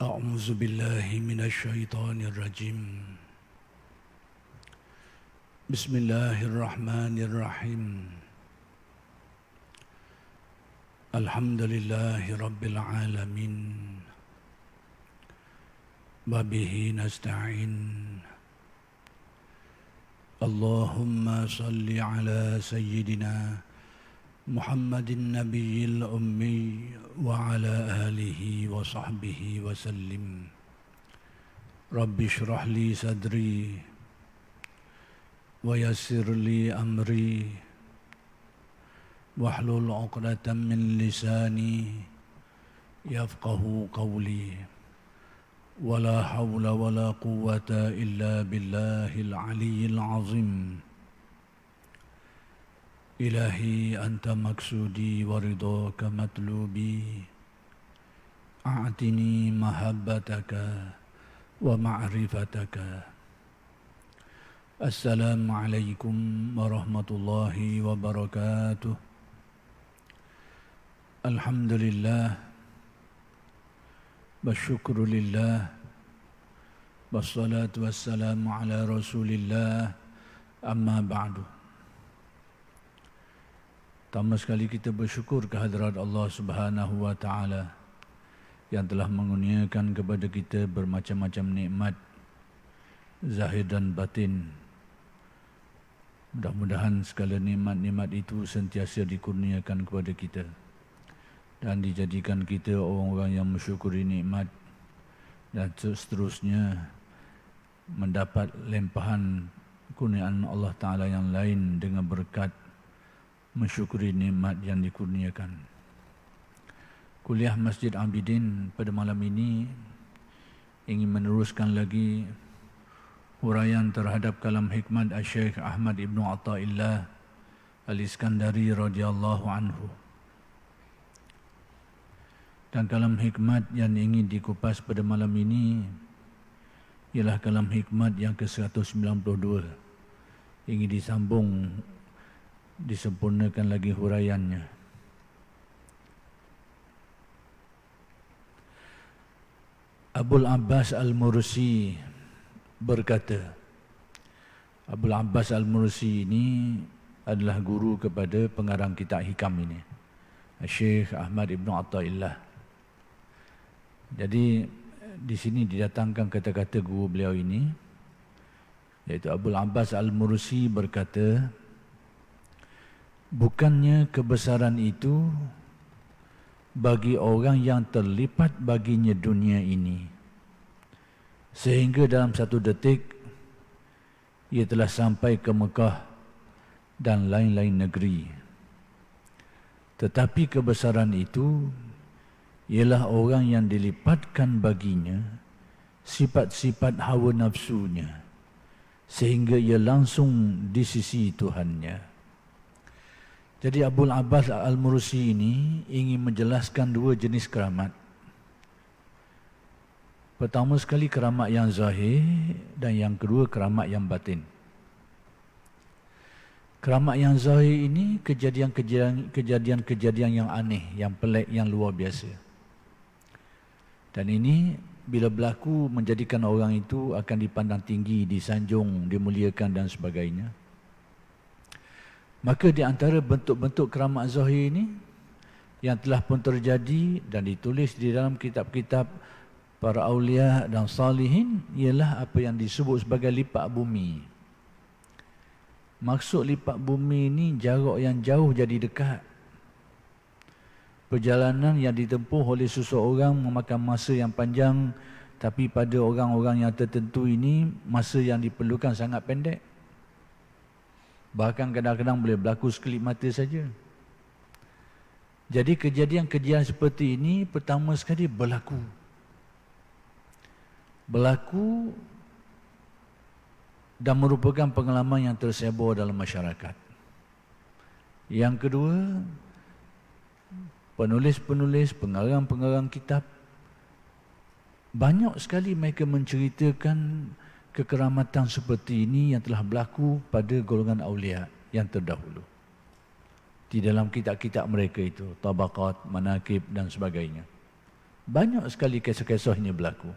أعوذ بالله من الشيطان الرجيم بسم الله الرحمن الرحيم الحمد لله رب العالمين وبه نستعين اللهم صل على سيدنا محمد النبي الأمي وعلى آله وصحبه وسلم رب اشرح لي صدري ويسر لي أمري واحلل عقدة من لساني يفقه قولي ولا حول ولا قوة إلا بالله العلي العظيم إلهي أنت مقصودي ورضاك مطلوبي أعطني محبتك ومعرفتك السلام عليكم ورحمة الله وبركاته الحمد لله والشكر لله والصلاة والسلام على رسول الله أما بعد. Pertama sekali kita bersyukur kehadrat Allah Subhanahu wa taala yang telah mengurniakan kepada kita bermacam-macam nikmat zahir dan batin. Mudah-mudahan segala nikmat-nikmat itu sentiasa dikurniakan kepada kita dan dijadikan kita orang-orang yang mensyukuri nikmat dan seterusnya mendapat limpahan kurniaan Allah Ta'ala yang lain dengan berkat mensyukuri nikmat yang dikurniakan. Kuliah Masjid Abidin pada malam ini ingin meneruskan lagi huraian terhadap kalam hikmat Syekh Ahmad Ibn Athaillah Al-Iskandari radhiyallahu anhu. Dan kalam hikmat yang ingin dikupas pada malam ini ialah kalam hikmat yang ke-192. Ingin disambung, disempurnakan lagi huraiannya. Abul Abbas Al-Mursi berkata, Abul Abbas Al-Mursi ini adalah guru kepada pengarang kitab hikam ini, Syekh Ahmad Ibn Athaillah. Jadi di sini didatangkan kata-kata guru beliau ini, iaitu Abul Abbas Al-Mursi berkata, bukannya kebesaran itu bagi orang yang terlipat baginya dunia ini, sehingga dalam satu detik ia telah sampai ke Mekah dan lain-lain negeri. Tetapi kebesaran itu ialah orang yang dilipatkan baginya sifat-sifat hawa nafsunya, sehingga ia langsung di sisi Tuhannya. Jadi Abul Abbas Al-Mursi ini ingin menjelaskan dua jenis keramat. Pertama sekali keramat yang zahir dan yang kedua keramat yang batin. Keramat yang zahir ini kejadian-kejadian yang aneh, yang pelik, yang luar biasa. Dan ini bila berlaku menjadikan orang itu akan dipandang tinggi, disanjung, dimuliakan dan sebagainya. Maka di antara bentuk-bentuk keramat zahir ini yang telah pun terjadi dan ditulis di dalam kitab-kitab para awliya dan salihin ialah apa yang disebut sebagai lipat bumi. Maksud lipat bumi ini jarak yang jauh jadi dekat. Perjalanan yang ditempuh oleh seseorang memakan masa yang panjang, tapi pada orang-orang yang tertentu ini masa yang diperlukan sangat pendek. Bahkan kadang-kadang boleh berlaku sekelip mata saja. Jadi kejadian-kejadian seperti ini pertama sekali berlaku dan merupakan pengalaman yang tersebar dalam masyarakat. Yang kedua, penulis-penulis, pengarang-pengarang kitab banyak sekali mereka menceritakan kekeramatan seperti ini yang telah berlaku pada golongan awliya yang terdahulu. Di dalam kitab-kitab mereka itu, tabaqat, manaqib dan sebagainya. Banyak sekali kisah-kisah ini berlaku.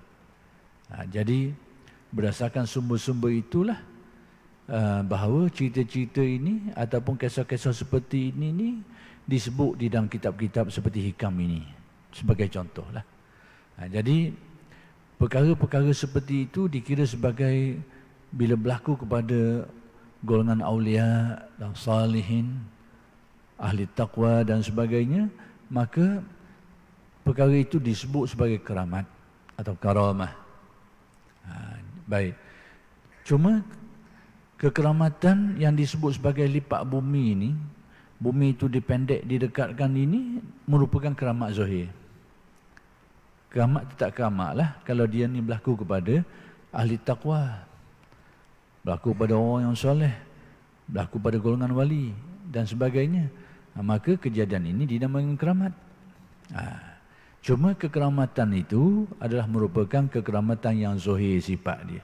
Jadi berdasarkan sumber-sumber itulah bahawa cerita-cerita ini ataupun kisah-kisah seperti ini disebut di dalam kitab-kitab seperti Hikam ini sebagai contohlah. Jadi perkara-perkara seperti itu dikira sebagai bila berlaku kepada golongan aulia dan salihin, ahli taqwa dan sebagainya, maka perkara itu disebut sebagai keramat atau karamah. Baik. Cuma kekeramatan yang disebut sebagai lipat bumi ini, bumi itu dipendek, didekatkan ini merupakan keramat zahir. Keramat tetap keramat lah kalau dia ni berlaku kepada ahli taqwa, berlaku pada orang yang soleh, berlaku pada golongan wali dan sebagainya. Maka kejadian ini dinamakan keramat. Cuma kekeramatan itu adalah merupakan kekeramatan yang zahir sifat dia.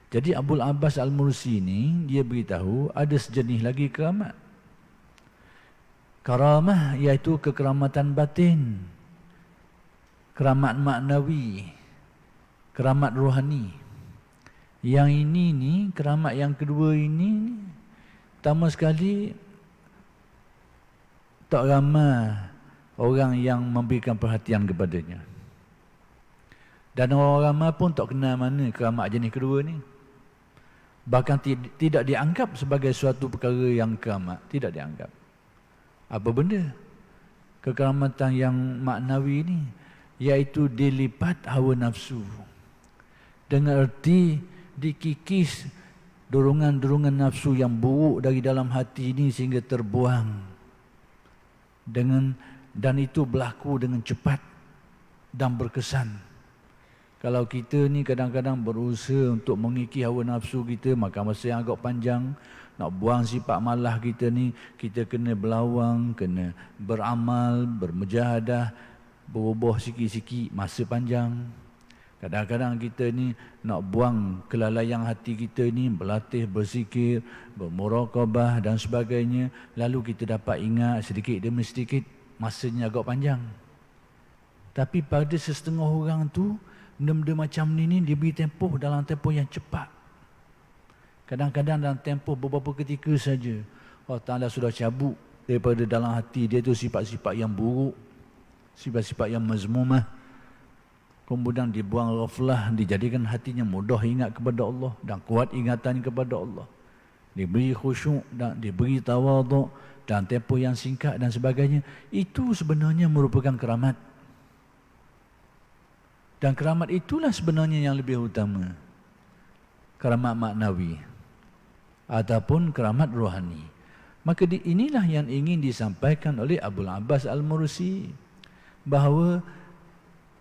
Jadi Abul Abbas Al-Mursi ini dia beritahu ada sejenis lagi keramat. Karamah iaitu kekeramatan batin, keramat maknawi, keramat rohani. Yang ini ni, keramat yang kedua ini, pertama sekali tak ramai orang yang memberikan perhatian kepadanya. Dan orang ramai pun tak kenal mana keramat jenis kedua ni. Bahkan tidak dianggap sebagai suatu perkara yang keramat, tidak dianggap. Apa benda? Kekeramatan yang maknawi ni, iaitu dilipat hawa nafsu. Dengan erti dikikis dorongan-dorongan nafsu yang buruk dari dalam hati ini sehingga terbuang. Dan itu berlaku dengan cepat dan berkesan. Kalau kita ni kadang-kadang berusaha untuk mengikis hawa nafsu kita, maka masa yang agak panjang. Nak buang sifat malah kita ni, kita kena berlawang, kena beramal, bermujahadah, berubah sikit-sikit, masa panjang. Kadang-kadang kita ni nak buang kelalaian hati kita ni, berlatih berzikir, bermuraqabah dan sebagainya. Lalu kita dapat ingat sedikit demi sedikit, masanya agak panjang. Tapi pada setengah orang tu, benda-benda macam ni diberi tempoh dalam tempoh yang cepat. Kadang-kadang dalam tempoh beberapa ketika saja Allah Ta'ala sudah cabut daripada dalam hati dia tu sifat-sifat yang buruk, sifat-sifat yang mazmumah. Kemudian dibuang ghaflah, dijadikan hatinya mudah ingat kepada Allah dan kuat ingatan kepada Allah. Diberi khusyuk dan diberi tawaduk dan tempoh yang singkat dan sebagainya. Itu sebenarnya merupakan keramat. Dan keramat itulah sebenarnya yang lebih utama. Keramat maknawi ataupun keramat rohani. Maka inilah yang ingin disampaikan oleh Abul Abbas Al-Mursi, bahawa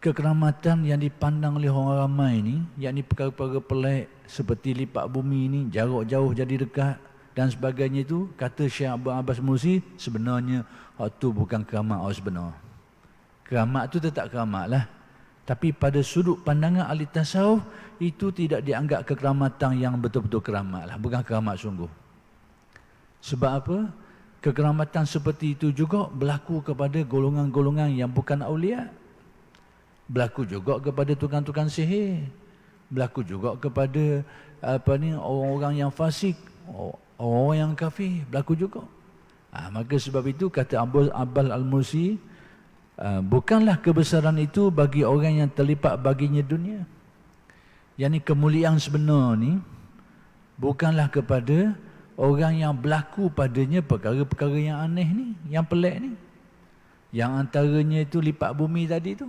kekeramatan yang dipandang oleh orang ramai ini, yakni perkara-perkara pelik seperti lipat bumi ini, jarak jauh jadi dekat dan sebagainya itu, kata Syekh Abul Abbas Al-Mursi, sebenarnya itu bukan keramat orang sebenar. Keramat itu tetap keramat lah. Tapi pada sudut pandangan ahli tasawuf, itu tidak dianggap kekeramatan yang betul-betul keramat lah. Bukan keramat sungguh. Sebab apa? Kekeramatan seperti itu juga berlaku kepada golongan-golongan yang bukan awliya. Berlaku juga kepada tukang-tukang sihir. Berlaku juga kepada orang-orang yang fasik, orang yang kafir. Berlaku juga. Maka sebab itu kata Abul Abbas Al-Mursi, bukanlah kebesaran itu bagi orang yang terlipat baginya dunia. Yang kemuliaan sebenar ni bukanlah kepada orang yang berlaku padanya perkara-perkara yang aneh ni, yang pelik ni. Yang antaranya itu lipat bumi tadi tu.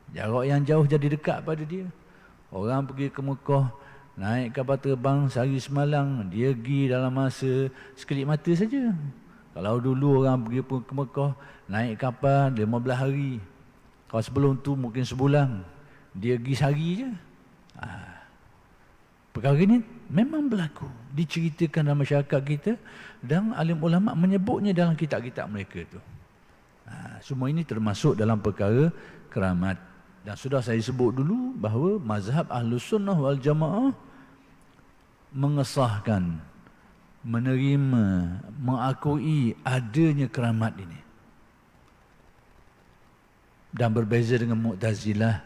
Jarak yang jauh jadi dekat pada dia. Orang pergi ke Mekah, naik kapal terbang sehari semalam, dia pergi dalam masa sekelip mata saja. Kalau dulu orang pergi ke Mekah, naik kapal 15 hari. Kalau sebelum tu mungkin sebulan. Dia pergi sehari je. Perkara ini memang berlaku, diceritakan dalam masyarakat kita, dan alim ulama menyebutnya dalam kitab-kitab mereka tu. Semua ini termasuk dalam perkara keramat. Dan sudah saya sebut dulu bahawa mazhab Ahlus Sunnah wal Jamaah mengesahkan, menerima, mengakui adanya keramat ini. Dan berbeza dengan Mu'tazilah,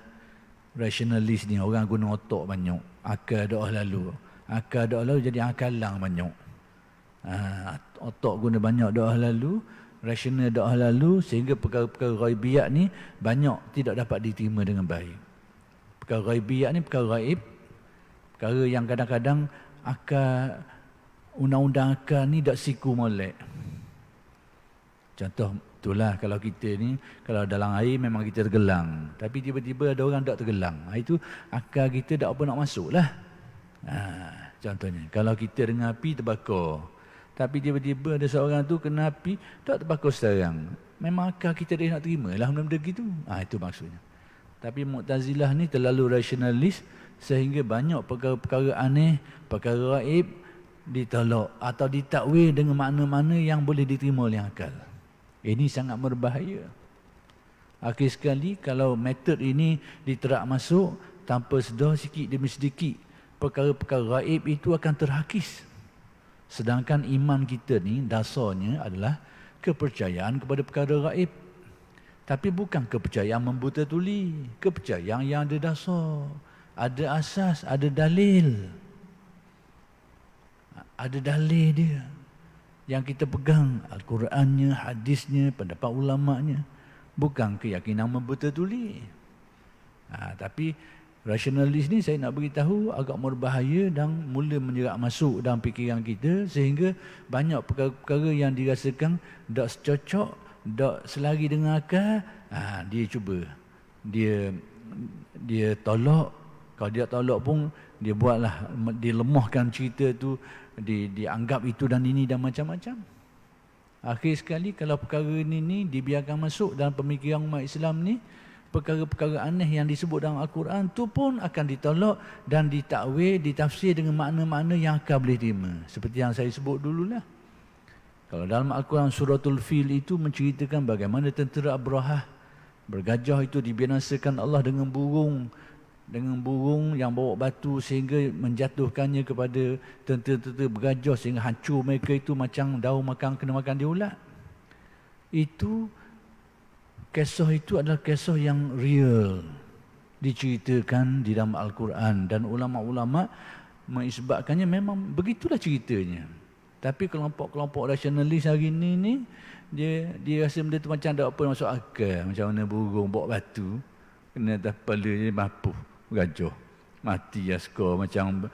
rasionalis ni orang guna otak banyak, akal doa lalu. Akal doa lalu jadi akalang banyak. Otak guna banyak doa lalu, rasional doa lalu, sehingga perkara-perkara ghaibiyat ni banyak tidak dapat diterima dengan baik. Perkara ghaibiyat ni perkara gaib, perkara yang kadang-kadang akal, undang-undang akal ni tak siku molek. Contoh itulah kalau kita ni, kalau dalam air memang kita tergelang, tapi tiba-tiba ada orang tak tergelang, itu akal kita tak apa nak masuk lah. Contohnya kalau kita dengan api terbakar, tapi tiba-tiba ada seorang tu kena api tak terbakar sekarang, memang akal kita dia nak terima lah benda-benda gitu. Itu maksudnya. Tapi Mu'tazilah ni terlalu rasionalis sehingga banyak perkara-perkara aneh, perkara gaib ditolak atau ditakwil dengan makna-makna yang boleh diterima oleh akal. Ini sangat berbahaya. Akhir sekali kalau metod ini diterap masuk tanpa sedar, sikit demi sedikit perkara-perkara gaib itu akan terhakis. Sedangkan iman kita ni dasarnya adalah kepercayaan kepada perkara gaib. Tapi bukan kepercayaan membuta tuli, kepercayaan yang ada dasar, ada asas, ada dalil. Ada dalil dia yang kita pegang, Al-Qurannya, hadisnya, pendapat ulama'nya, bukan keyakinan membuta tuli. Tapi rasionalis ni saya nak beritahu agak berbahaya dan mula menyerak masuk dalam fikiran kita, sehingga banyak perkara-perkara yang dirasakan tak secocok, tak selari dengan akal, dia cuba, dia tolak. Kalau dia tolak pun dia buatlah, dia lemahkan cerita tu, dianggap itu dan ini dan macam-macam. Akhir sekali kalau perkara ini dibiarkan masuk dalam pemikiran umat Islam ni, perkara-perkara aneh yang disebut dalam Al-Quran tu pun akan ditolak dan ditakwil, ditafsir dengan makna-makna yang akal boleh terima. Seperti yang saya sebut dululah. Kalau dalam Al-Quran suratul Fil itu menceritakan bagaimana tentera Abrahah bergajah itu dibinasakan Allah dengan burung yang bawa batu sehingga menjatuhkannya kepada tentera-tentera bergajah sehingga hancur mereka itu macam daun kena makan dia ulat. Itu kisah itu adalah kisah yang real diceritakan di dalam Al-Quran dan ulama-ulama mengisbatkannya memang begitulah ceritanya. Tapi kelompok-kelompok rasionalis hari ini dia rasa benda tu macam tak apa masuk akal, macam mana burung bawa batu kena atas kepala dia mampu gajah mati askar macam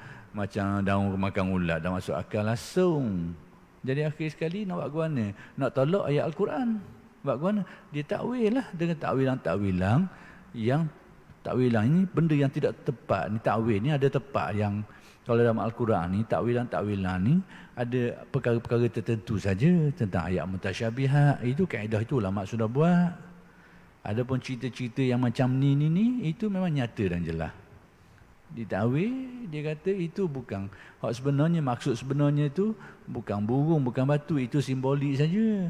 daun makan ulat, dah masuk akal langsung. Jadi akhir sekali nak buat mana? Nak tolak ayat Al-Quran. Buat mana? Dia takwil lah dengan takwilan yang takwilan ini benda yang tidak tepat. Ni takwil ni ada tepat, yang kalau dalam Al-Quran ni takwilan ni ada perkara-perkara tertentu saja tentang ayat mutasyabihat. Itu kaedah itu ulama sudah buat. Adapun cerita-cerita yang macam ni itu memang nyata dan jelas. Ditakwil, dia kata itu bukan hak sebenarnya, maksud sebenarnya itu bukan burung, bukan batu, itu simbolik saja.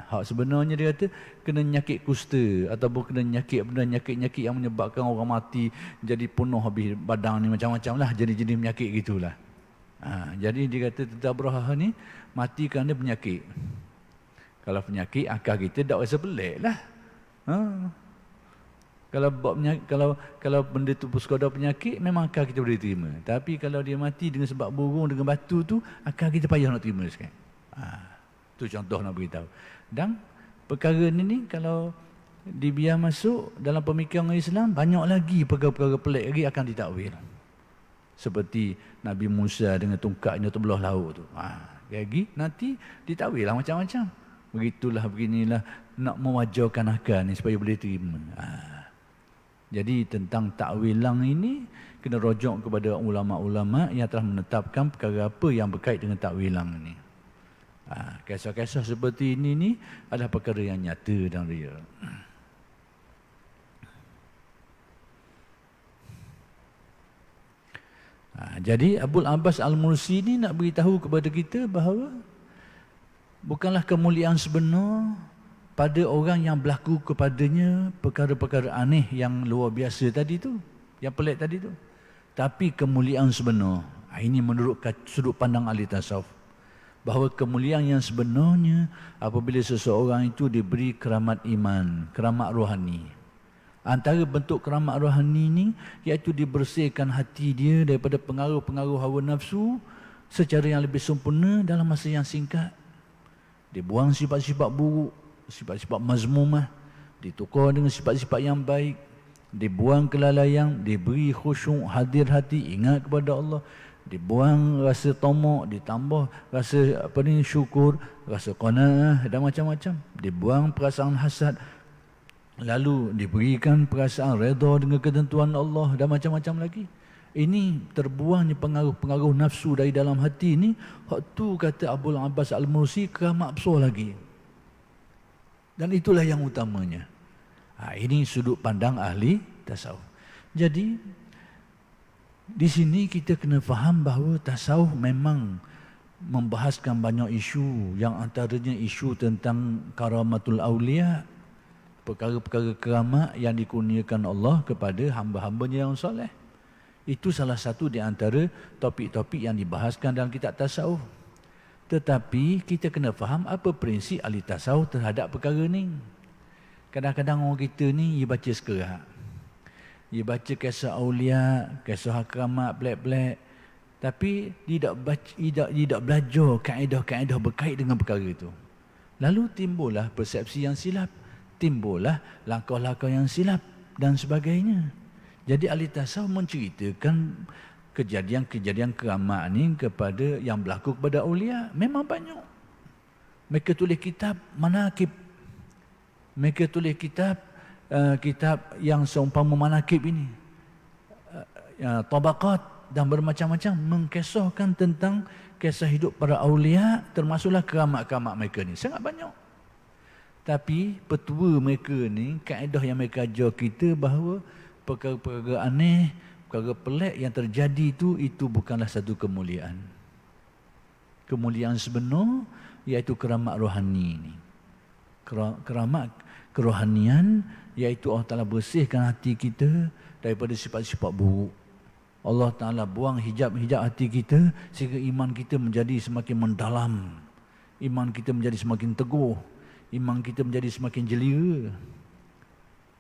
Hak sebenarnya dia kata kena nyakit kusta ataupun kena nyakit-nyakit yang menyebabkan orang mati jadi penuh habis badan ni macam-macam lah, jenis-jenis penyakit gitulah. Jadi dia kata tentera Abrahah ni mati kerana penyakit. Kalau penyakit, akal kita tak rasa pelik lah. Kalau benda tu sekadar penyakit, memang akal kita boleh terima. Tapi kalau dia mati dengan sebab burung, dengan batu tu, akal kita payah nak terima sekarang. Itu contoh nak beritahu. Dan perkara ni kalau dibiar masuk dalam pemikiran Islam, banyak lagi perkara-perkara pelik lagi akan ditakwil. Seperti Nabi Musa dengan tongkatnya terbelah laut tu. Lagi nanti ditakwil lah macam-macam. Beginilah nak mewajarkan akal ni supaya boleh terima. Jadi tentang takwilang ini kena rujuk kepada ulama-ulama yang telah menetapkan perkara apa yang berkait dengan takwilang ini. Kisah-kisah seperti ini adalah perkara yang nyata dan real. Jadi Abul Abbas Al-Mursi ni nak beritahu kepada kita bahawa bukanlah kemuliaan sebenar pada orang yang berlaku kepadanya perkara-perkara aneh yang luar biasa tadi tu, yang pelik tadi tu. Tapi kemuliaan sebenar, ini menurut sudut pandang ahli tasawuf, bahawa kemuliaan yang sebenarnya apabila seseorang itu diberi keramat iman, keramat rohani. Antara bentuk keramat rohani ini iaitu dibersihkan hati dia daripada pengaruh-pengaruh hawa nafsu secara yang lebih sempurna dalam masa yang singkat. Dibuang sifat-sifat buruk, sifat-sifat mazmumah, ditukar dengan sifat-sifat yang baik, dibuang kelalaian, diberi khusyuk, hadir hati, ingat kepada Allah, dibuang rasa tamak, ditambah rasa syukur, rasa qanaah dan macam-macam, dibuang perasaan hasad, lalu diberikan perasaan redha dengan ketentuan Allah dan macam-macam lagi. Ini terbuangnya pengaruh-pengaruh nafsu dari dalam hati ini. Hak tu kata Abul Abbas Al-Mursi keramat besar lagi. Dan itulah yang utamanya. Ini sudut pandang ahli tasawuf. Jadi di sini kita kena faham bahawa tasawuf memang membahaskan banyak isu, yang antaranya isu tentang karamatul awliya, perkara-perkara keramat yang dikurniakan Allah kepada hamba-hambanya yang soleh. Itu salah satu di antara topik-topik yang dibahaskan dalam kitab tasawuf. Tetapi kita kena faham apa prinsip ahli tasawuf terhadap perkara ni. Kadang-kadang orang kita ni dia baca sekerat. Dia baca kisah aulia, kisah keramat pelik-pelik, tapi dia tidak belajar kaedah-kaedah berkait dengan perkara itu. Lalu timbullah persepsi yang silap, timbullah langkah-langkah yang silap dan sebagainya. Jadi ahli tasawuf menceritakan kejadian-kejadian keramat ni kepada yang berlaku kepada aulia memang banyak. Mereka tulis kitab manaqib. Mereka tulis kitab yang seumpama manaqib ini. Tabaqat dan bermacam-macam mengkisahkan tentang kisah hidup para aulia, termasuklah keramat-keramat mereka ni. Sangat banyak. Tapi petua mereka ni, kaedah yang mereka ajar kita bahawa perkara-perkara aneh, perkara pelik yang terjadi itu bukanlah satu kemuliaan. Kemuliaan sebenar iaitu keramat rohani ini. Keramat kerohanian iaitu Allah Ta'ala bersihkan hati kita daripada sifat-sifat buruk. Allah Ta'ala buang hijab-hijab hati kita sehingga iman kita menjadi semakin mendalam. Iman kita menjadi semakin teguh. Iman kita menjadi semakin jeliya.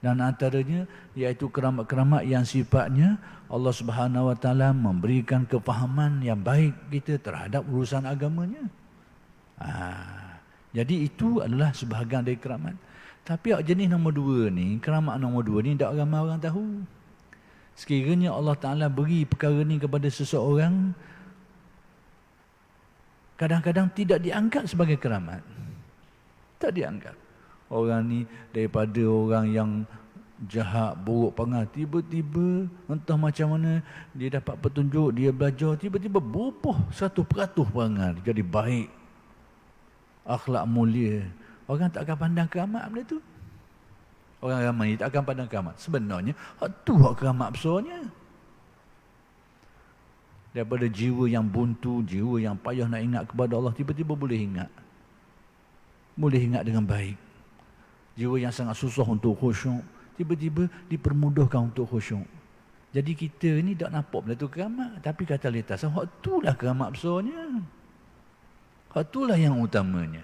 Dan antaranya iaitu keramat-keramat yang sifatnya Allah Subhanahu Wa Taala memberikan kefahaman yang baik kita terhadap urusan agamanya. Jadi itu adalah sebahagian dari keramat. Tapi jenis nombor dua ni, keramat nombor dua ni tak ramai orang tahu. Sekiranya Allah Ta'ala beri perkara ni kepada seseorang, kadang-kadang tidak dianggap sebagai keramat. Tak dianggap. Orang ni daripada orang yang jahat, buruk perangai, tiba-tiba entah macam mana dia dapat petunjuk, dia belajar, tiba-tiba berubah 100% perangai, jadi baik, akhlak mulia. Orang tak akan pandang keramat benda tu. Orang ramai tak akan pandang keramat. Sebenarnya tu hak keramat besarnya. Daripada jiwa yang buntu, jiwa yang payah nak ingat kepada Allah, tiba-tiba boleh ingat. Boleh ingat dengan baik. Jiwa yang sangat susah untuk khusyuk, tiba-tiba dipermudahkan untuk khusyuk. Jadi kita ni tak nampak benda tu keramat. Tapi kata ahli tasawuf, hak itulah keramat besarnya. Hak itulah yang utamanya.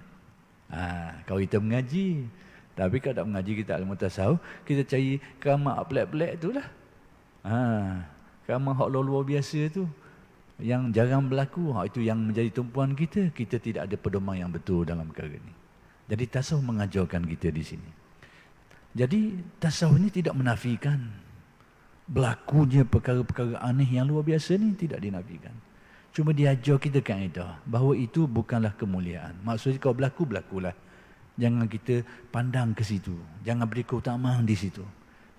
Kalau kita mengaji. Tapi kalau tak mengaji kita ilmu tasawuf, kita cari keramat pelik-pelik tu lah. Keramat hak luar biasa tu, yang jarang berlaku, hak itu yang menjadi tumpuan kita. Kita tidak ada pedoman yang betul dalam perkara ni. Jadi tasawuf mengajarkan kita di sini. Jadi tasawuf ni tidak menafikan berlakunya perkara-perkara aneh yang luar biasa ni, tidak dinafikan. Cuma dia ajar kita kaedah bahawa itu bukanlah kemuliaan. Maksudnya kalau berlaku, berlakulah. Jangan kita pandang ke situ. Jangan beri keutamaan di situ.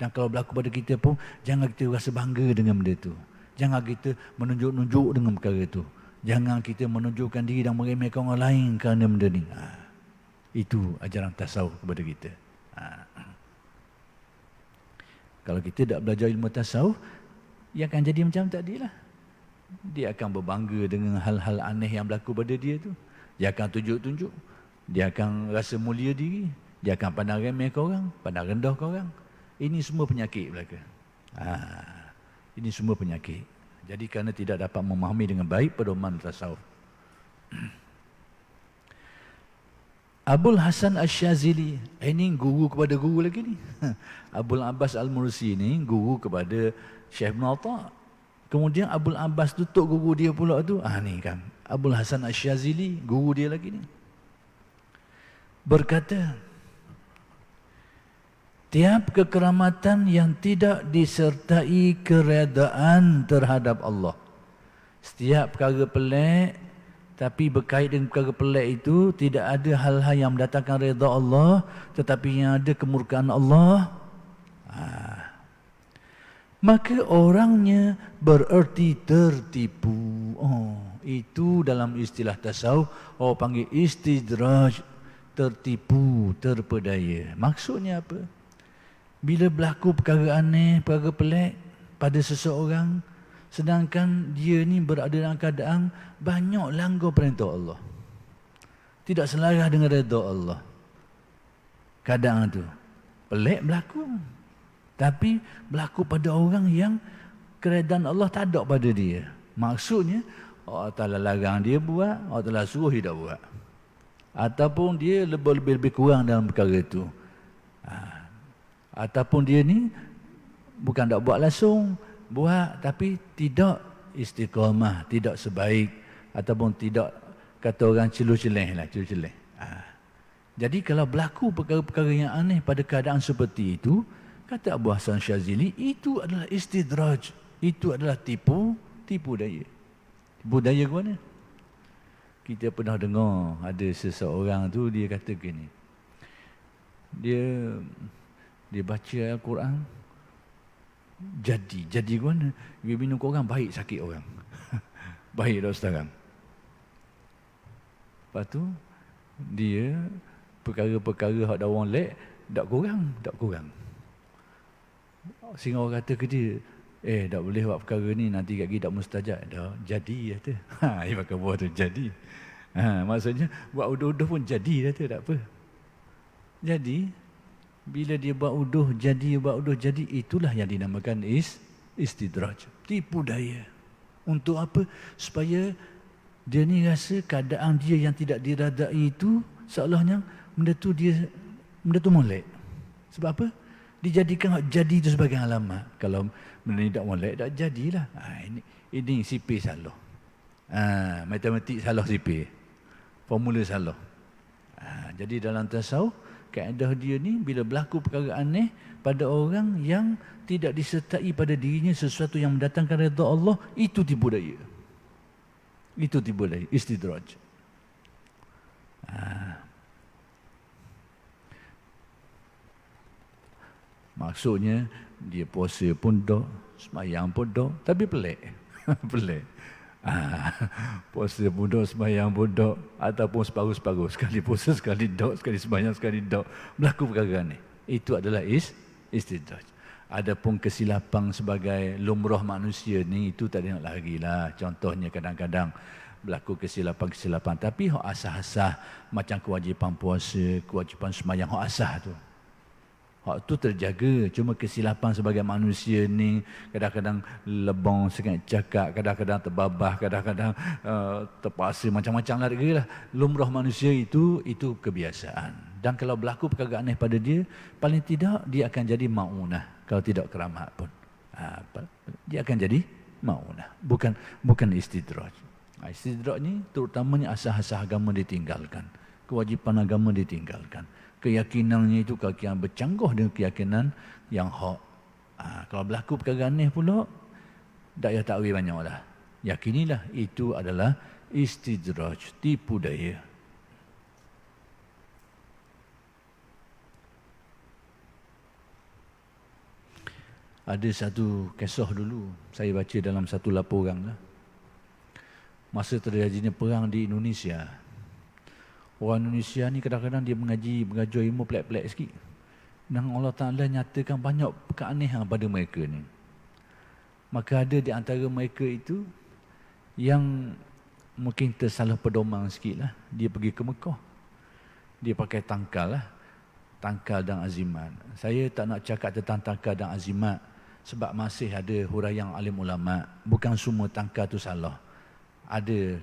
Dan kalau berlaku pada kita pun, jangan kita rasa bangga dengan benda itu. Jangan kita menunjuk-nunjuk dengan perkara itu. Jangan kita menunjukkan diri dan meremehkan orang lain kerana benda ni. Itu ajaran tasawuf kepada kita. Kalau kita tak belajar ilmu tasawuf, ia akan jadi macam tadilah. Dia akan berbangga dengan hal-hal aneh yang berlaku pada dia tu. Dia akan tunjuk-tunjuk. Dia akan rasa mulia diri. Dia akan pandang remeh ke orang, pandang rendah ke orang. Ini semua penyakit belaka. Ini semua penyakit. Jadi kerana tidak dapat memahami dengan baik pedoman tasawuf. Abul Hasan Asy-Syazili, ini guru kepada guru lagi ni. Abul Abbas Al-Mursi ni guru kepada Syekh Ibn Atta'. Kemudian Abul Abbas tu tok guru dia pula tu. Ni kan Abul Hasan Asy-Syazili, guru dia lagi ni. Berkata, tiap kekeramatan yang tidak disertai keredaan terhadap Allah. Setiap perkara pelik tapi berkait dengan perkara pelik itu tidak ada hal-hal yang mendatangkan redha Allah, tetapi yang ada kemurkaan Allah. Maka orangnya bererti tertipu. Itu dalam istilah tasawuf orang panggil istidraj, tertipu, terpedaya. Maksudnya apa? Bila berlaku perkara aneh, perkara pelik pada seseorang, sedangkan dia ni berada dalam keadaan banyak langgar perintah Allah, tidak selaras dengan redha Allah. Keadaan tu pelik berlaku, tapi berlaku pada orang yang keredaan Allah tak ada pada dia. Maksudnya Allah Ta'ala larang dia buat, Allah Ta'ala suruh dia tak buat, ataupun dia lebih kurang dalam perkara itu, ataupun dia ni bukan tak buat langsung, buat tapi tidak istiqamah, tidak sebaik, ataupun tidak, kata orang celuh-celeh lah, celuh-celeh. Jadi kalau berlaku perkara-perkara yang aneh pada keadaan seperti itu, kata Abu Hasan Syazili, itu adalah istidraj, itu adalah tipu daya. Tipu daya ke mana? Kita pernah dengar ada seseorang tu dia kata gini, dia baca Al-Quran, jadi ke mana? Dia minum ke orang, baik sakit orang. Baik dah sekarang. Lepas tu dia perkara-perkara hak dah orang lek, tak kurang. Sehingga orang kata ke dia, tak boleh buat perkara ni, nanti kat tak mustajab. Dah jadi kata. Dia pakai buah tu jadi. Maksudnya buat uduh-uduh pun jadi kata, tak apa. Jadi bila dia buat uduh jadi, itulah yang dinamakan istidraj, tipu daya. Untuk apa? Supaya dia ni rasa keadaan dia yang tidak diredai itu seolahnya benda tu molek. Sebab apa? Dijadikan jadi itu sebagai alamat. Kalau benda ni tak molek, tak jadilah. Ini CP salah. Matematik salah CP. Formula salah. Jadi dalam tasawuf, kaedah dia ni bila berlaku perkara aneh pada orang yang tidak disertai pada dirinya sesuatu yang mendatangkan redha Allah, itu tipu daya. Itu tipu daya, istidraj. Maksudnya dia puasa pun dok, sembahyang pun dok, tapi pelik. Pelik. Puasa pun dok, sembahyang pun dok, ataupun separuh-separuh, sekali puasa, sekali dok, sekali sembahyang, sekali dok, berlaku perkara ni. Itu adalah istidraj. Adapun kesilapan sebagai lumrah manusia ni, itu tak ada nak lari lah. Contohnya kadang-kadang berlaku kesilapan-kesilapan, tapi hak asah-asah macam kewajipan puasa, kewajipan sembahyang, hak asah tu, hak tu terjaga. Cuma kesilapan sebagai manusia ni, kadang-kadang lebong sangat cakap, kadang-kadang terbabah, kadang-kadang terpaksa, macam-macam lah. Lumrah manusia itu kebiasaan. Dan kalau berlaku perkara aneh pada dia, paling tidak dia akan jadi ma'unah. Kalau tidak keramat pun, dia akan jadi ma'unah. Bukan istidraj. Istidraj ni terutamanya asas-asas agama ditinggalkan, kewajipan agama ditinggalkan, keyakinannya itu keyakinan bercanggah dengan keyakinan yang hak. Kalau berlaku perkara aneh pula, tak payah takwil banyaklah. Yakinilah itu adalah istidraj, tipu daya. Ada satu kisah dulu saya baca dalam satu laporan lah. Masa terjadinya perang di Indonesia, orang Indonesia ni kadang-kadang dia mengajar ilmu pelik-pelik sikit. Dan Allah Ta'ala nyatakan banyak keanehan pada mereka ni. Maka ada di antara mereka itu yang mungkin tersalah pedoman sikit lah. Dia pergi ke Mekah. Dia pakai tangkal lah. Tangkal dan azimat. Saya tak nak cakap tentang tangkal dan azimat sebab masih ada huraian alim ulama. Bukan semua tangkal tu salah. Ada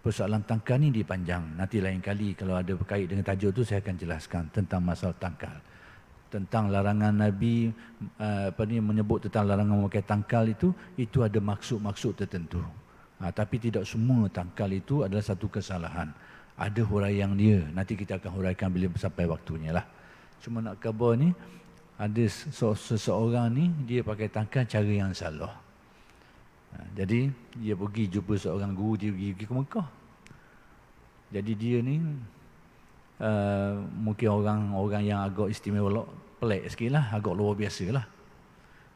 Persoalan tangkal ni dia panjang. Nanti lain kali kalau ada berkait dengan tajuk tu saya akan jelaskan tentang masalah tangkal. Tentang larangan Nabi menyebut tentang larangan memakai tangkal itu ada maksud-maksud tertentu. Tapi tidak semua tangkal itu adalah satu kesalahan. Ada huraian dia. Nanti kita akan huraikan bila sampai waktunya lah. Cuma nak khabar ni, ada seseorang ni dia pakai tangkal cara yang salah. Jadi dia pergi jumpa seorang guru, dia pergi ke Mekah. Jadi dia ni mungkin orang yang agak istimewa, pelik sikit lah, agak luar biasa lah.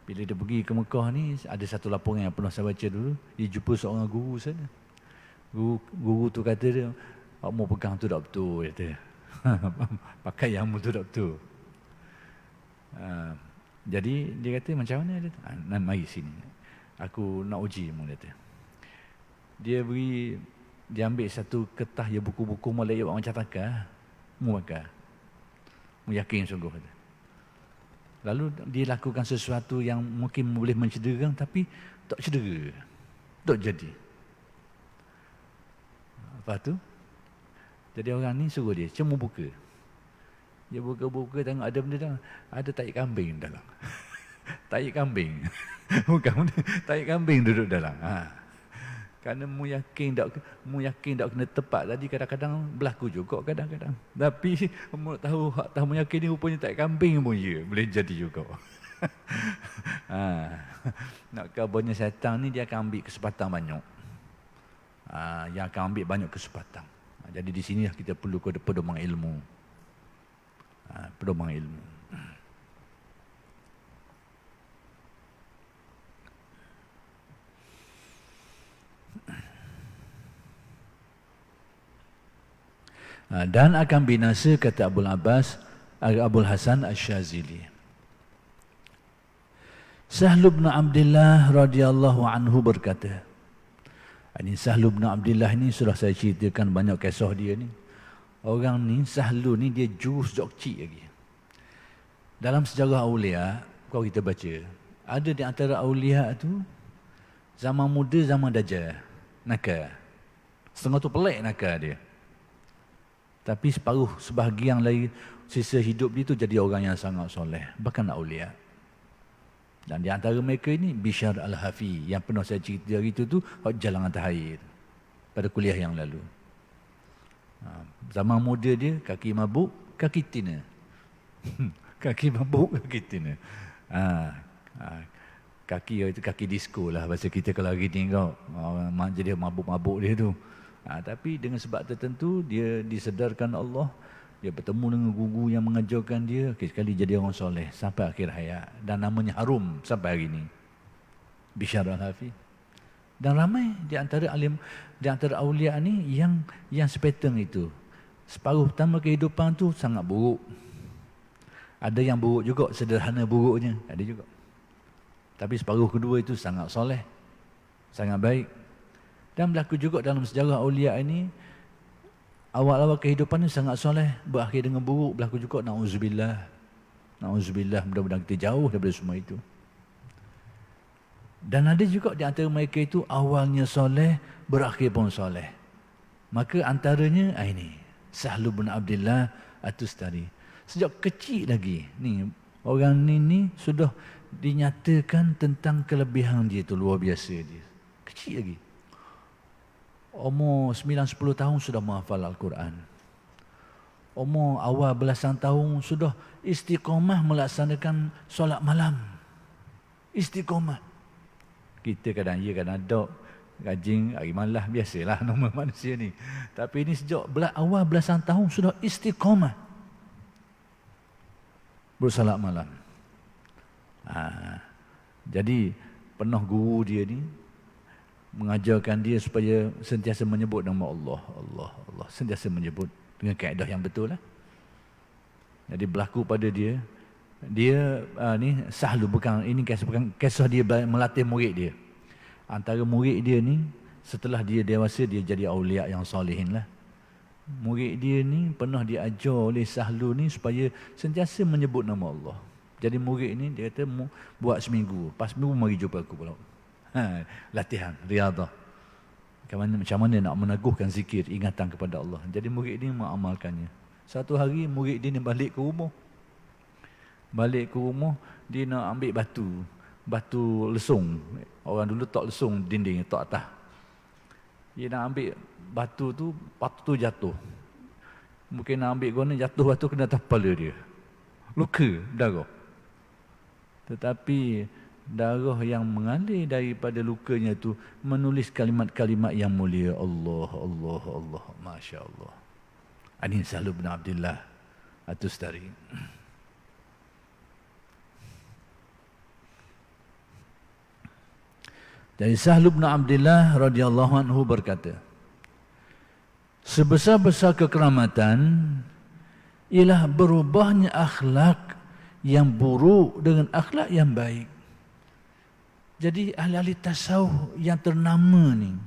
Bila dia pergi ke Mekah ni, ada satu laporan yang pernah saya baca dulu. Dia jumpa seorang guru saya. Guru tu kata dia, "Mau pegang tu tak betul," dia kata. "Pakai yang tu tak betul." Jadi dia kata, "Macam mana?" Dia kata, "Mari sini. Aku nak uji," dia kata. Dia ambil satu kertas, ya buku-buku Malay macam tangkal. Mu makan. Mu yakin sungguh. Kata. Lalu dia lakukan sesuatu yang mungkin boleh mencedera, tapi tak cedera. Tak jadi. Lepas tu, jadi orang ni suruh dia, cuma buka. Dia buka-buka, tengok ada benda dalam. Ada tai kambing dalam. Tai kambing. Bukan, tai kambing duduk dalam. Kerana mu yakin tak kena tepat tadi, kadang-kadang berlaku juga kadang-kadang. Tapi mu tahu mu yakin ni rupanya tai kambing pun ya, boleh jadi juga. Nak kabarnya syaitan ni dia akan ambil kesempatan banyak. Yang akan ambil banyak kesempatan. Jadi di sinilah kita perlu pedoman ilmu. Pedoman ilmu. Dan akan binasa, kata Abul Hasan Asy-Syazili. Sahl bin Abdullah radhiyallahu anhu berkata, ini Sahl bin Abdullah ni sudah saya ceritakan banyak kisah dia ni. Orang ni, Sahlu ni, dia jurus sejak kecil lagi. Dalam sejarah Aulia, kalau kita baca, ada di antara Aulia tu, zaman muda, zaman Dajjal, nakal. Setengah tu pelik nakal dia. Tapi sebahagian lain, sisa hidup dia tu jadi orang yang sangat soleh. Bahkan Aulia. Dan di antara mereka ini, Bishr Al-Hafi, yang pernah saya cerita hari itu jalan atas air. Pada kuliah yang lalu. Zaman muda dia, kaki mabuk, kaki tina. Kaki mabuk, kaki tina. Kaki itu kaki disco lah bahasa kita kalau hari ni kau. Jadi mabuk-mabuk dia tu. Tapi dengan sebab tertentu, dia disedarkan Allah. Dia bertemu dengan guru yang mengajarkan dia. Sekali jadi orang soleh sampai akhir hayat. Dan namanya harum sampai hari ini. Bishr Al-Hafi. Dan ramai di antara awliya ni yang sepeteng itu. Separuh pertama kehidupan tu sangat buruk. Ada yang buruk juga, sederhana buruknya. Ada juga. Tapi separuh kedua itu sangat soleh. Sangat baik. Dan berlaku juga dalam sejarah awliya ini, awal-awal kehidupan ni sangat soleh, berakhir dengan buruk. Berlaku juga, na'udzubillah. Na'udzubillah, mudah-mudahan kita jauh daripada semua itu. Dan ada juga di antara mereka itu awalnya soleh, berakhir pun soleh. Maka antaranya ini Sahl bin Abdullah At-Tustari. Sejak kecil lagi ni orang ni sudah dinyatakan tentang kelebihan dia itu, luar biasa dia. Kecil lagi. Umur 9-10 tahun sudah menghafal Al-Quran. Umur awal belasan tahun sudah istiqamah melaksanakan solat malam. Istiqamah. Kita kadang dok, rajin, hari malah, biasalah normal manusia ni. Tapi ini sejak awal belasan tahun sudah istiqamah bersolat malam. Jadi pernah guru dia ni mengajarkan dia supaya sentiasa menyebut nama Allah, Allah, Allah. Sentiasa menyebut dengan kaedah yang betul lah. Jadi berlaku pada dia ni Sahlu, bukan ini kisah dia melatih murid dia. Antara murid dia ni, setelah dia dewasa, dia jadi awliya yang solehin lah. Murid dia ni pernah diajar oleh Sahlu ni supaya sentiasa menyebut nama Allah. Jadi murid ni dia kata buat seminggu, pas seminggu mari jumpa aku pula. Latihan, riadah. Macam mana nak meneguhkan zikir, ingatan kepada Allah. Jadi murid ini mengamalkannya. Satu hari murid dia ni balik ke rumah. Dia nak ambil batu lesung. Orang dulu tok lesung dinding, tok atas. Dia nak ambil batu tu jatuh. Mungkin nak ambil guna, jatuh batu kena atas kepala dia. Luka, darah. Tetapi darah yang mengalir daripada lukanya itu menulis kalimat-kalimat yang mulia. Allah, Allah, Allah. Masya Allah. Ini Sahl bin Abdullah At-Tustari. Dari Sahl bin Abdullah radhiyallahu anhu berkata, sebesar-besar kekeramatan ialah berubahnya akhlak yang buruk dengan akhlak yang baik. Jadi ahli-ahli tasawuf yang ternama ni,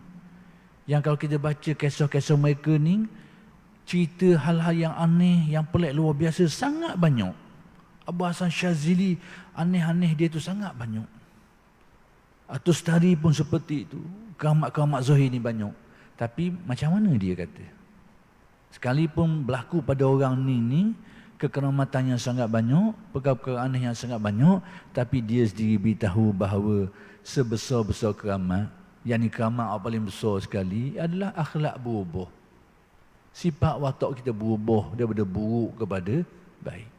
yang kalau kita baca kisah-kisah mereka ni, cerita hal-hal yang aneh, yang pelik luar biasa sangat banyak. Abu Hasan Syazili, aneh-aneh dia tu sangat banyak. At-Tustari pun seperti itu. Keramat-keramat zahir ni banyak. Tapi macam mana dia kata? Sekalipun berlaku pada orang ni kekeramatan yang sangat banyak, perkara-perkara aneh yang sangat banyak, tapi dia sendiri beritahu bahawa sebesar-besar keramat, yang ni keramat yang paling besar sekali adalah akhlak berubah. Sifat watak kita berubah daripada buruk kepada baik.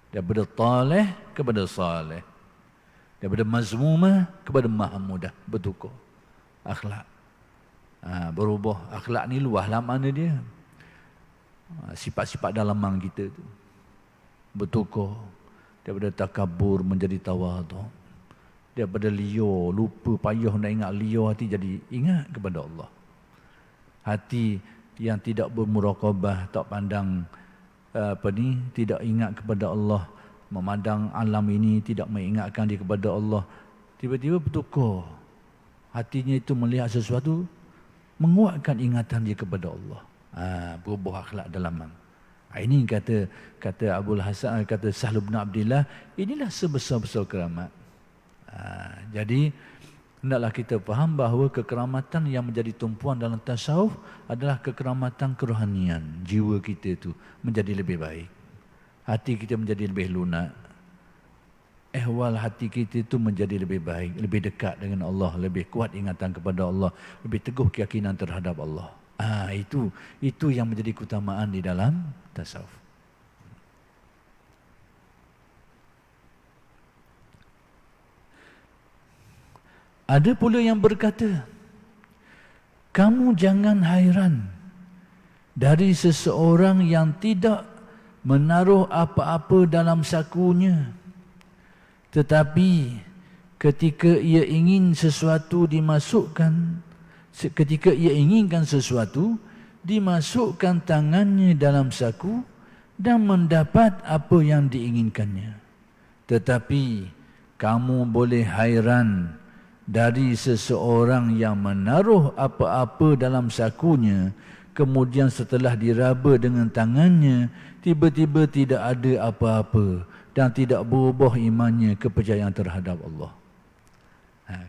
Daripada taleh kepada saleh. Daripada mazmumah kepada mahmudah, bertukar akhlak. Berubah. Akhlak ni luas lah mana dia. Sifat-sifat dalaman kita tu bertukar. Daripada takabur menjadi tawadhu. Daripada liar, lupa payah nak ingat liar, hati jadi ingat kepada Allah. Hati yang tidak bermuraqabah, tak pandang tidak ingat kepada Allah, memandang alam ini, tidak mengingatkan dia kepada Allah, tiba-tiba bertukar. Hatinya itu melihat sesuatu, menguatkan ingatan dia kepada Allah. Berubah akhlak dalaman. Ini kata Abul Hasan, kata Sahl bin Abdullah, inilah sebesar-besar keramat. Jadi hendaklah kita faham bahawa kekeramatan yang menjadi tumpuan dalam tasawuf adalah kekeramatan kerohanian. Jiwa kita itu menjadi lebih baik. Hati kita menjadi lebih lunak. Ehwal hati kita itu menjadi lebih baik, lebih dekat dengan Allah, lebih kuat ingatan kepada Allah, lebih teguh keyakinan terhadap Allah. Itu yang menjadi keutamaan di dalam tasawuf. Ada pula yang berkata, kamu jangan hairan dari seseorang yang tidak menaruh apa-apa dalam sakunya, tetapi ketika ia ingin sesuatu dimasukkan, ketika ia inginkan sesuatu, dimasukkan tangannya dalam saku dan mendapat apa yang diinginkannya. Tetapi kamu boleh hairan dari seseorang yang menaruh apa-apa dalam sakunya, kemudian setelah diraba dengan tangannya, tiba-tiba tidak ada apa-apa dan tidak berubah imannya, kepercayaan terhadap Allah.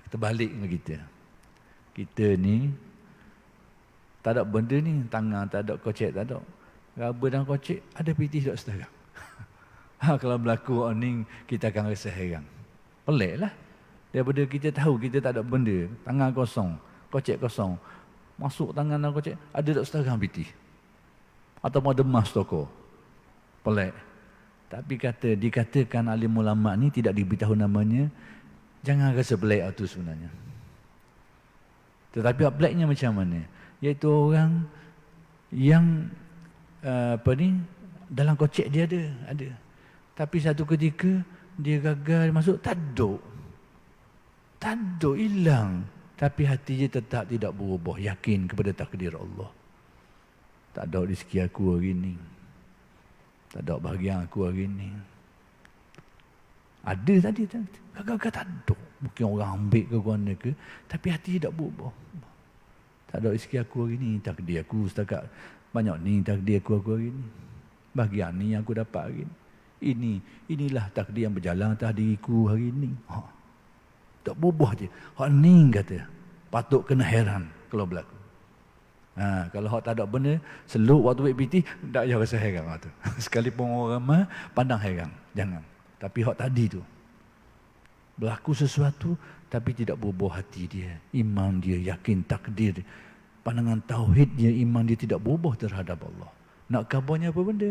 Kita balik dengan kita. Kita ni tak ada benda ni, tangan tak ada, kocek tak ada. Raba dan kocek ada pitih tak setara. Kalau berlaku ni kita akan rasa heran. Pelik lah. Daripada kita tahu kita tak ada benda, tangan kosong, kocek kosong, masuk tangan dan kocek, ada tak setara pitih? Ataupun ada emas toko. Pelik. Tapi dikatakan alim ulama ni tidak diberitahu namanya, jangan rasa pelik itu sebenarnya. Tetapi peliknya macam mana? Iaitu orang yang dalam kocek dia ada. Tapi satu ketika dia gagal masuk, tak ada, hilang. Tapi hati dia tetap tidak berubah, yakin kepada takdir Allah. Tak ada rezeki aku hari ni, tak ada bahagian aku hari ni. Ada tadi, gagal tak ada. Mungkin orang ambil ke mana ke, tapi hati tidak berubah. Tak ada rezeki aku hari ni, takdir aku setakat banyak ni, takdir aku hari ni. Bahagian ni yang aku dapat hari ni. Inilah takdir yang berjalan atas diriku hari ni. Tak berubah je. Hak ni kata, patut kena heran. kalau berlaku. Kalau hak tak ada benda, seluk waktu buat piti, tak payah rasa heran tu. Sekalipun orang ramai, pandang heran. Jangan. Tapi hak tadi tu, berlaku sesuatu, tapi tidak berubah hati dia. Iman dia, yakin takdir. Pandangan tauhid dia, iman dia tidak berubah terhadap Allah. Nak kabarnya apa benda?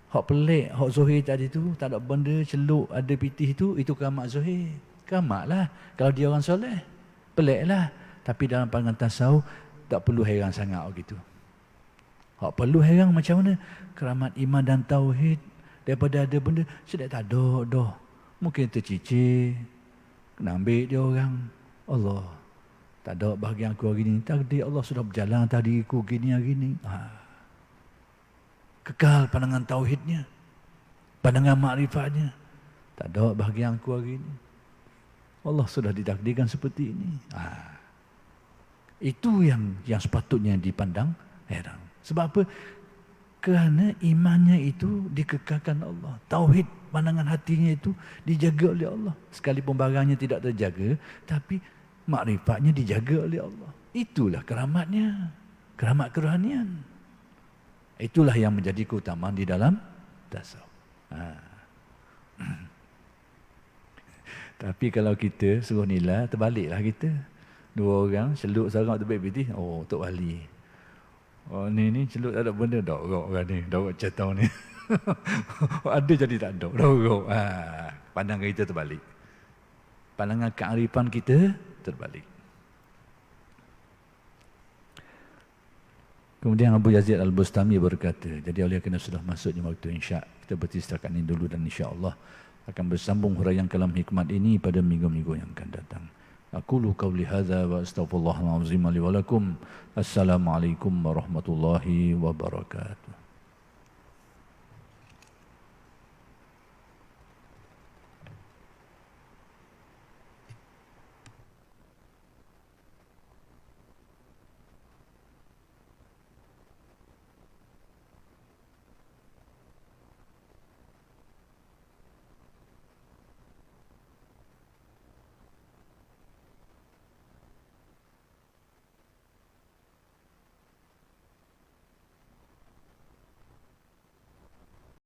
Hak pelik, hak zuhir tadi tu, tak ada benda, celuk, ada pitih tu, itu keramat zuhir. Keramat lah. Kalau dia orang soleh, pelik lah. Tapi dalam pandangan tasawuf, tak perlu heran sangat begitu. Hak perlu heran macam mana? Keramat iman dan tauhid, daripada ada benda, sedek tak ada dah. Mungkin tercicir, kena ambil dia orang. Allah, tak ada bahagian aku hari ni. Takdir Allah sudah berjalan tadi aku gini hari ni. Kekal pandangan tauhidnya, pandangan makrifatnya. Tak ada bahagian aku hari ni. Allah sudah ditakdirkan seperti ini. Itu yang sepatutnya dipandang heran. Sebab apa? Kerana imannya itu dikekalkan Allah. Tauhid, pandangan hatinya itu dijaga oleh Allah. Sekalipun barangnya tidak terjaga, tapi makrifatnya dijaga oleh Allah. Itulah keramatnya. Keramat kerohanian. Itulah yang menjadi keutamaan di dalam tasawuf. Tapi kalau kita suruh nilai, terbaliklah kita. Dua orang celuk sarang tu baik pitih, Tok Wali. Ni celuk tak ada benda, dak orang ni, dak cetau ni. Ada jadi tak ada, dak. Pandangan kita terbalik. Pandangan kearifan kita terbalik. Kemudian Abu Yazid Al-Bustami berkata, jadi oleh kerana sudah masuknya waktu insya', kita berhenti setakat ini dulu dan insya-Allah akan bersambung huraian kalam hikmat ini pada minggu-minggu yang akan datang. Aqulu qawli hadza wa astaghfirullahal azim li wa lakum. Assalamualaikum warahmatullahi wabarakatuh.